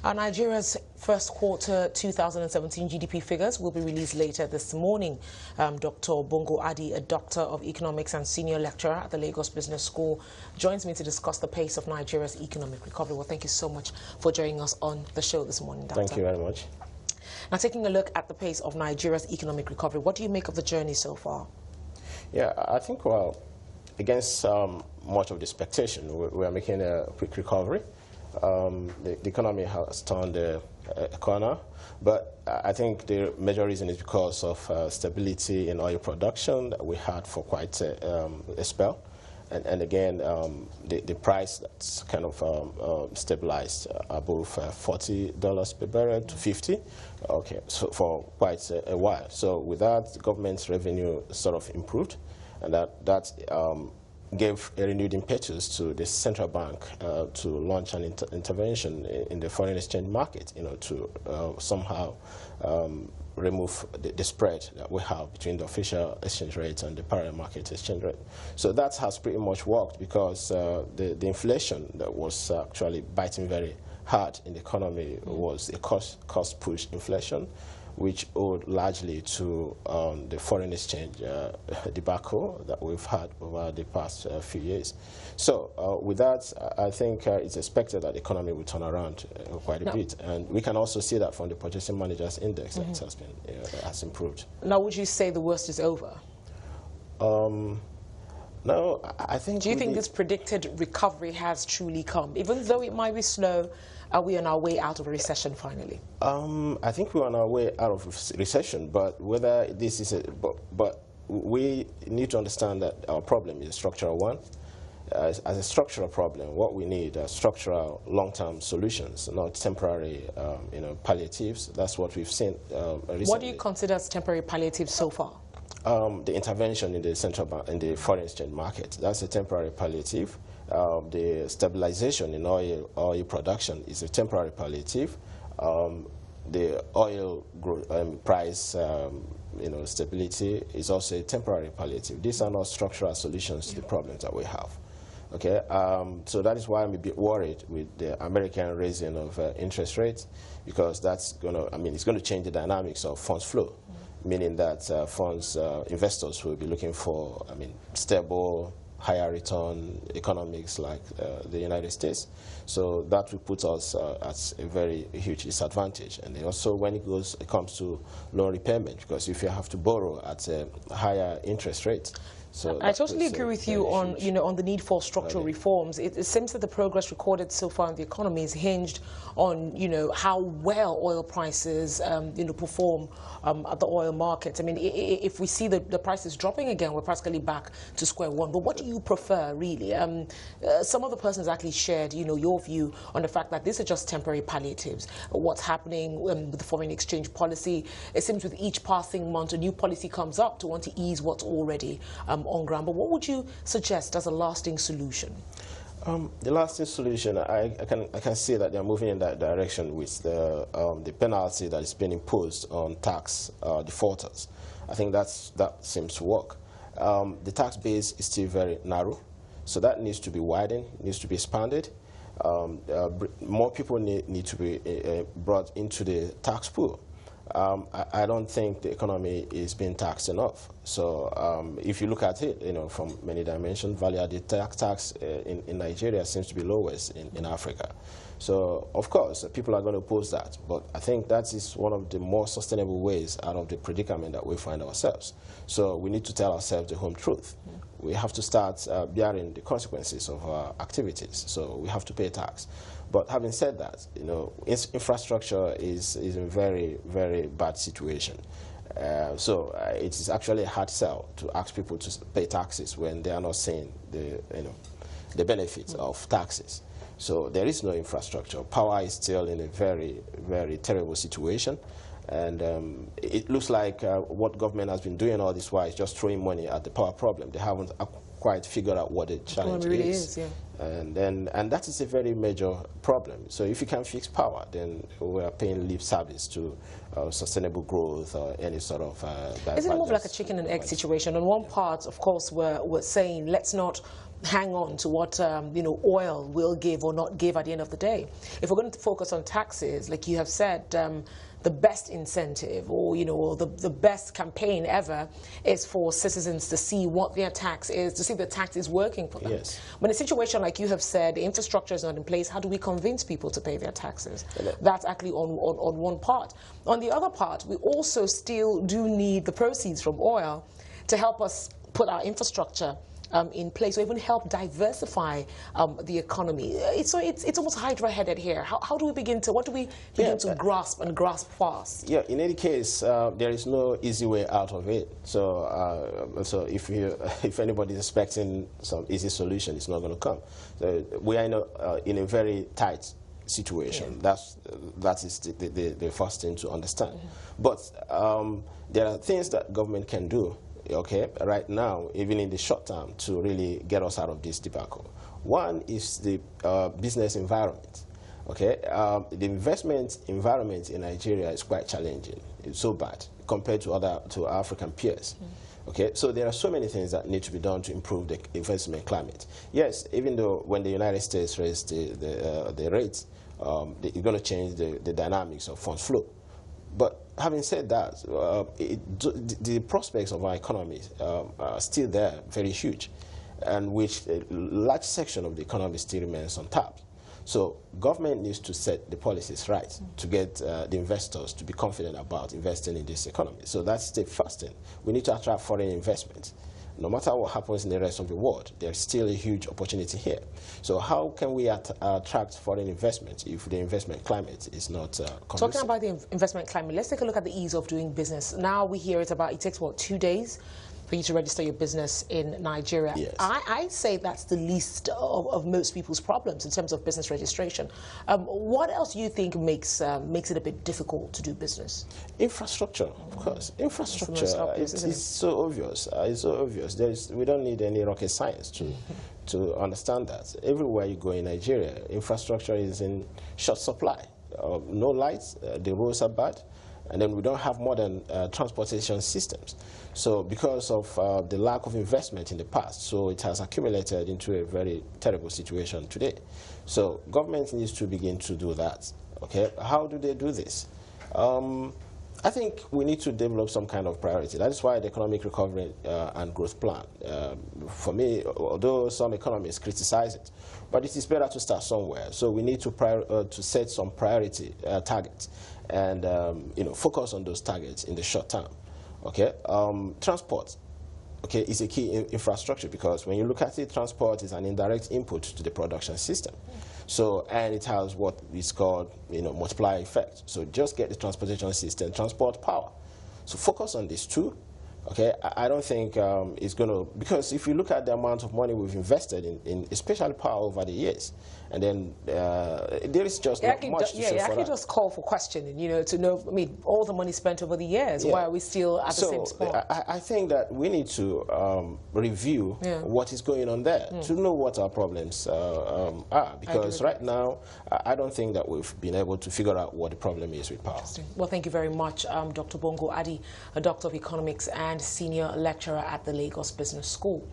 Nigeria's first quarter 2017 GDP figures will be released later this morning. Dr. Bongo Adi, a doctor of economics and senior lecturer at the Lagos Business School, joins me to discuss the pace of Nigeria's economic recovery. Well, thank you so much for joining us on the show this morning, Doctor. Thank you very much. Now, taking a look at the pace of Nigeria's economic recovery, what do you make of the journey so far? Yeah, I think, well, against much of the expectation, we are making a quick recovery. The economy has turned a corner, but I think the major reason is because of stability in oil production that we had for quite a spell. And again, the price that's kind of stabilized above $40 per barrel to 50, okay, so for quite a while. So with that, the government's revenue sort of improved, and that gave a renewed impetus to the central bank to launch an intervention in the foreign exchange market, to somehow remove the spread that we have between the official exchange rate and the parallel market exchange rate. So that has pretty much worked because the inflation that was actually biting very hard in the economy was a cost push inflation, which owed largely to the foreign exchange debacle that we've had over the past few years. So with that, I think it's expected that the economy will turn around quite a bit. And we can also see that from the Purchasing Managers Index that has been has improved. Now, would you say the worst is over? No, I think... Do you think this predicted recovery has truly come? Even though it might be slow, are we on our way out of a recession finally? I think we're on our way out of recession, but whether this is but we need to understand that our problem is a structural one. As a structural problem, what we need are structural long-term solutions, not temporary, palliatives. That's what we've seen recently. What do you consider as temporary palliatives so far? The intervention in the central bank, in the foreign exchange market, that's a temporary palliative. The stabilization in oil production is a temporary palliative. The oil price, stability is also a temporary palliative. These are not structural solutions to the problems that we have. Okay, so that is why I'm a bit worried with the American raising of interest rates, because that's going to, it's going to change the dynamics of funds flow. Meaning that investors will be looking for, stable, higher return economics like the United States. So that will put us at a very huge disadvantage. And then also when it comes to loan repayment, because if you have to borrow at a higher interest rate. So I totally agree with you on, on the need for structural reforms. It seems that the progress recorded so far in the economy is hinged on, how well oil prices, perform at the oil market. If we see the prices dropping again, we're practically back to square one. But what do you prefer, really? Some other persons actually shared, your view on the fact that these are just temporary palliatives. What's happening with the foreign exchange policy? It seems with each passing month, a new policy comes up to want to ease what's already on ground. But what would you suggest as a lasting solution? The lasting solution, I can see that they're moving in that direction with the penalty that is being imposed on tax defaulters. I think that seems to work. The tax base is still very narrow, so that needs to be widened, needs to be expanded. More people need to be brought into the tax pool. I don't think the economy is being taxed enough. So if you look at it, from many dimensions, value-added tax in Nigeria seems to be lowest in Africa. So of course, people are going to oppose that. But I think that is one of the more sustainable ways out of the predicament that we find ourselves. So we need to tell ourselves the home truth. We have to start bearing the consequences of our activities. So we have to pay tax. But having said that, infrastructure is in a very, very bad situation. So it is actually a hard sell to ask people to pay taxes when they are not seeing the benefits of taxes. So there is no infrastructure. Power is still in a very, very terrible situation. And it looks like what government has been doing all this while is just throwing money at the power problem. They haven't quite figured out what the challenge really is. Yeah. And that is a very major problem. So if you can fix power, then we are paying lip service to sustainable growth or any sort of... Is it more of like a chicken and egg situation? On one part, of course, we're saying let's not hang on to what oil will give or not give at the end of the day. If we're going to focus on taxes, like you have said, the best incentive or the best campaign ever is for citizens to see what their tax is, to see the tax is working for them. Yes. But in a situation like you have said, the infrastructure is not in place, how do we convince people to pay their taxes? That's actually on one part. On the other part, we also still do need the proceeds from oil to help us put our infrastructure in place, or even help diversify the economy. It's almost hydra-headed here. How do we begin to, what do we begin to grasp and grasp fast? Yeah, in any case, there is no easy way out of it. So, so if anybody is expecting some easy solution, it's not going to come. So we are in a very tight situation. Yeah. That is the first thing to understand. But there are things that government can do, okay, right now, even in the short term, to really get us out of this debacle. One is the business environment. Okay, the investment environment in Nigeria is quite challenging. It's so bad compared to our African peers. Okay, so there are so many things that need to be done to improve the investment climate. Yes, even though when the United States raised the rates, it's going to change the dynamics of funds flow. But having said that, the prospects of our economy are still there, very huge, and which a large section of the economy still remains untapped. So government needs to set the policies right to get the investors to be confident about investing in this economy. So that's the first thing. We need to attract foreign investment. No matter what happens in the rest of the world, there's still a huge opportunity here. So how can we attract foreign investment if the investment climate is not conducive? Talking about the investment climate, let's take a look at the ease of doing business. Now we hear it takes, what, 2 days for you to register your business in Nigeria. Yes. I say that's the least of most people's problems in terms of business registration. What else do you think makes it a bit difficult to do business? Infrastructure, of course. Infrastructure is so obvious. It's so obvious. We don't need any rocket science to understand that. Everywhere you go in Nigeria, infrastructure is in short supply. No lights, the roads are bad, and then we don't have modern transportation systems. So because of the lack of investment in the past, so it has accumulated into a very terrible situation today. So government needs to begin to do that. Okay, how do they do this? I think we need to develop some kind of priority. That is why the Economic Recovery and Growth Plan, for me, although some economists criticize it, but it is better to start somewhere. So we need to set some priority targets and focus on those targets in the short term. Okay, transport. Okay, is a key infrastructure because when you look at it, transport is an indirect input to the production system. So, and it has what is called, multiplier effect. So just get the transportation system, transport power. So focus on these two. Okay, I don't think it's going to, because if you look at the amount of money we've invested in especially power over the years, and then there is just not much to show for that. Yeah, actually just call for questioning, to know, I mean, all the money spent over the years, why are we still at the same spot? I think that we need to review what is going on there to know what our problems are, because right now, I don't think that we've been able to figure out what the problem is with power. Well, thank you very much, Dr. Bongo Adi, a doctor of economics and senior lecturer at the Lagos Business School.